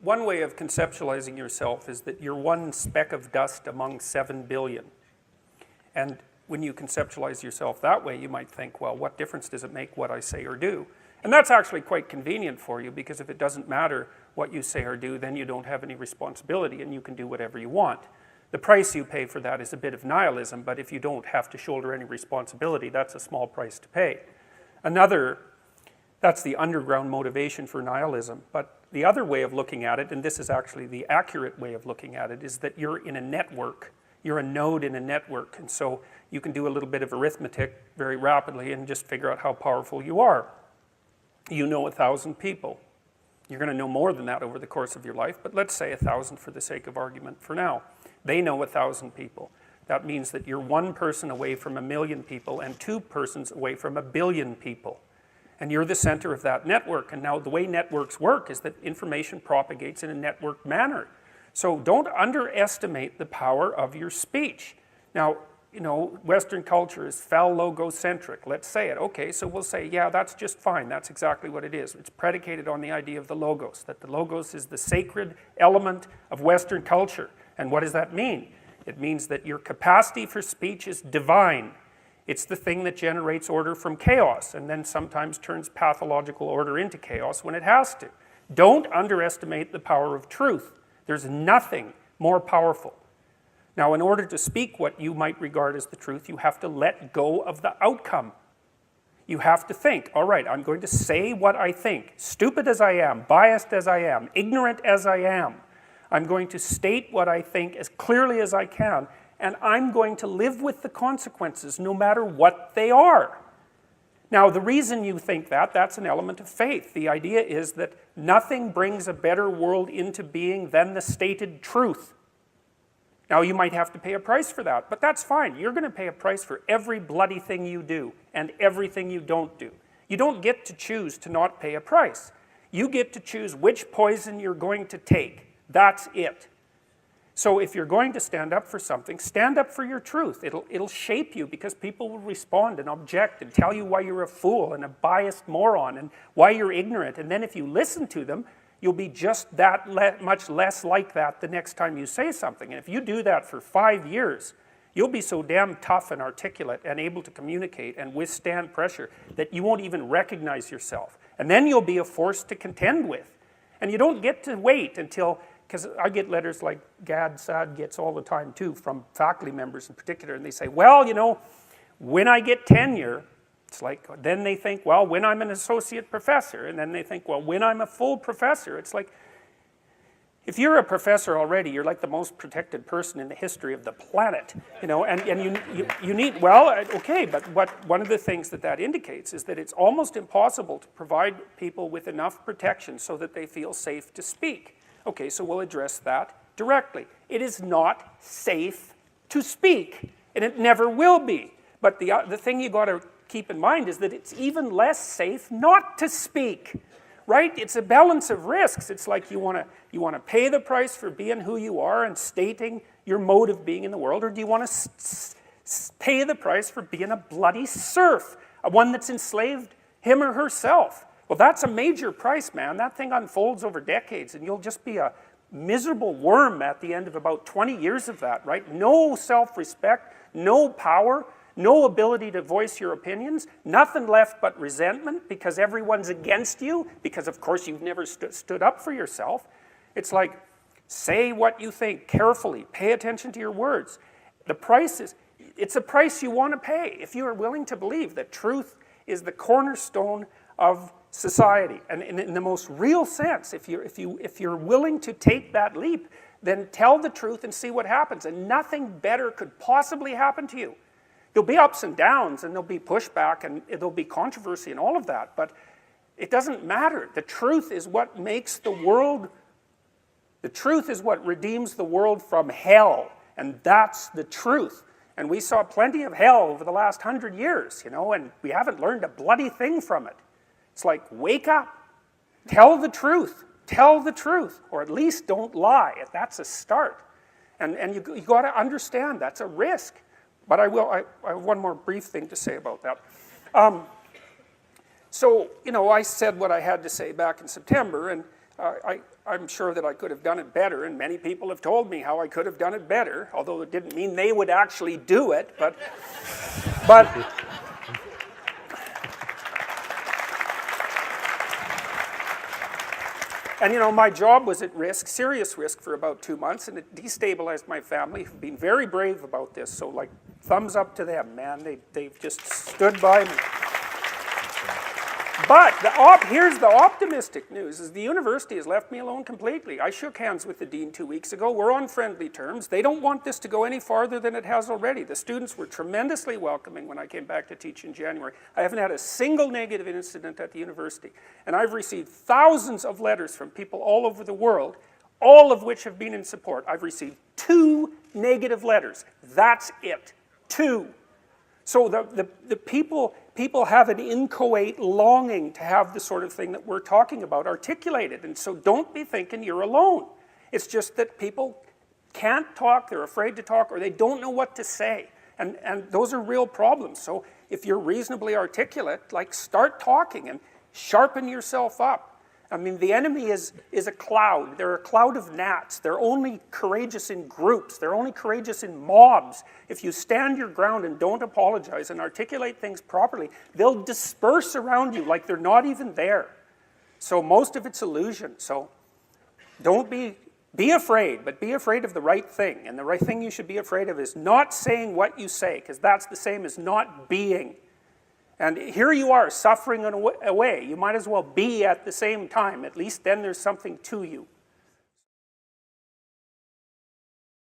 one way of conceptualizing yourself is that you're one speck of dust among 7 billion. And when you conceptualize yourself that way, you might think, well, what difference does it make what I say or do? And that's actually quite convenient for you, because if it doesn't matter what you say or do, then you don't have any responsibility and you can do whatever you want. The price you pay for that is a bit of nihilism, but if you don't have to shoulder any responsibility, that's a small price to pay. That's the underground motivation for nihilism. But the other way of looking at it, and this is actually the accurate way of looking at it, is that you're in a network. You're a node in a network, and so you can do a little bit of arithmetic very rapidly and just figure out how powerful you are. You know 1,000 people. You're going to know more than that over the course of your life, but let's say 1,000 for the sake of argument for now. They know 1,000 people. That means that you're one person away from 1,000,000 people and 2 persons away from 1,000,000,000 people. And you're the center of that network. And now the way networks work is that information propagates in a networked manner. So don't underestimate the power of your speech. Now, you know, Western culture is phallogocentric. Let's say it. Okay, so we'll say, yeah, that's just fine. That's exactly what it is. It's predicated on the idea of the logos, that the logos is the sacred element of Western culture. And what does that mean? It means that your capacity for speech is divine. It's the thing that generates order from chaos and then sometimes turns pathological order into chaos when it has to. Don't underestimate the power of truth. There's nothing more powerful. Now, in order to speak what you might regard as the truth, you have to let go of the outcome. You have to think, all right, I'm going to say what I think, stupid as I am, biased as I am, ignorant as I am. I'm going to state what I think as clearly as I can, and I'm going to live with the consequences no matter what they are. Now, the reason you think that, that's an element of faith. The idea is that nothing brings a better world into being than the stated truth. Now, you might have to pay a price for that, but that's fine. You're going to pay a price for every bloody thing you do and everything you don't do. You don't get to choose to not pay a price. You get to choose which poison you're going to take. That's it. So if you're going to stand up for something, stand up for your truth. It'll shape you, because people will respond and object and tell you why you're a fool and a biased moron and why you're ignorant. And then if you listen to them, you'll be just that much less like that the next time you say something. And if you do that for 5 years, you'll be so damn tough and articulate and able to communicate and withstand pressure that you won't even recognize yourself. And then you'll be a force to contend with. And you don't get to wait until... Because I get letters like Gad Saad gets all the time too, from faculty members in particular, and they say, well, you know, when I get tenure, it's like, then they think, well, when I'm an associate professor, and then they think, well, when I'm a full professor. It's like, if you're a professor already, you're like the most protected person in the history of the planet, you know, and you need, well, okay, but one of the things that indicates is that it's almost impossible to provide people with enough protection so that they feel safe to speak. Okay, so we'll address that directly. It is not safe to speak, and it never will be. But the thing you got to keep in mind is that it's even less safe not to speak, right? It's a balance of risks. It's like you want to pay the price for being who you are and stating your mode of being in the world, or do you want to pay the price for being a bloody serf, one that's enslaved him or herself? Well, that's a major price, man. That thing unfolds over decades, and you'll just be a miserable worm at the end of about 20 years of that, right? No self-respect, no power, no ability to voice your opinions, nothing left but resentment because everyone's against you, because of course you've never stood up for yourself. It's like, say what you think carefully, pay attention to your words. The price is, it's a price you want to pay if you are willing to believe that truth is the cornerstone of society, and in the most real sense. If you're willing to take that leap, then tell the truth and see what happens, and nothing better could possibly happen to you. There'll be ups and downs, and there'll be pushback, and there'll be controversy and all of that, but it doesn't matter. The truth is what makes the world, the truth is what redeems the world from hell, and that's the truth. And we saw plenty of hell over the last 100 years, you know, and we haven't learned a bloody thing from it. It's like, wake up, tell the truth, or at least don't lie. That's a start. And you got to understand that's a risk. But I have one more brief thing to say about that. So, you know, I said what I had to say back in September, and I'm sure that I could have done it better, and many people have told me how I could have done it better, although it didn't mean they would actually do it, but and you know, my job was at risk, serious risk, for about 2 months, and it destabilized my family, who've been very brave about this, so like, thumbs up to them, man. They've just stood by me. But here's the optimistic news, is the university has left me alone completely. I shook hands with the dean 2 weeks ago. We're on friendly terms. They don't want this to go any farther than it has already. The students were tremendously welcoming when I came back to teach in January. I haven't had a single negative incident at the university. And I've received thousands of letters from people all over the world, all of which have been in support. I've received 2 negative letters. That's it. 2. So the people have an inchoate longing to have the sort of thing that we're talking about articulated. And so don't be thinking you're alone. It's just that people can't talk, they're afraid to talk, or they don't know what to say. And those are real problems. So if you're reasonably articulate, like, start talking and sharpen yourself up. I mean, the enemy is a cloud. They're a cloud of gnats. They're only courageous in groups. They're only courageous in mobs. If you stand your ground and don't apologize and articulate things properly, they'll disperse around you like they're not even there. So most of it's illusion. So don't be afraid, but be afraid of the right thing. And the right thing you should be afraid of is not saying what you say, because that's the same as not being. And here you are, suffering away. You might as well be at the same time. At least then there's something to you.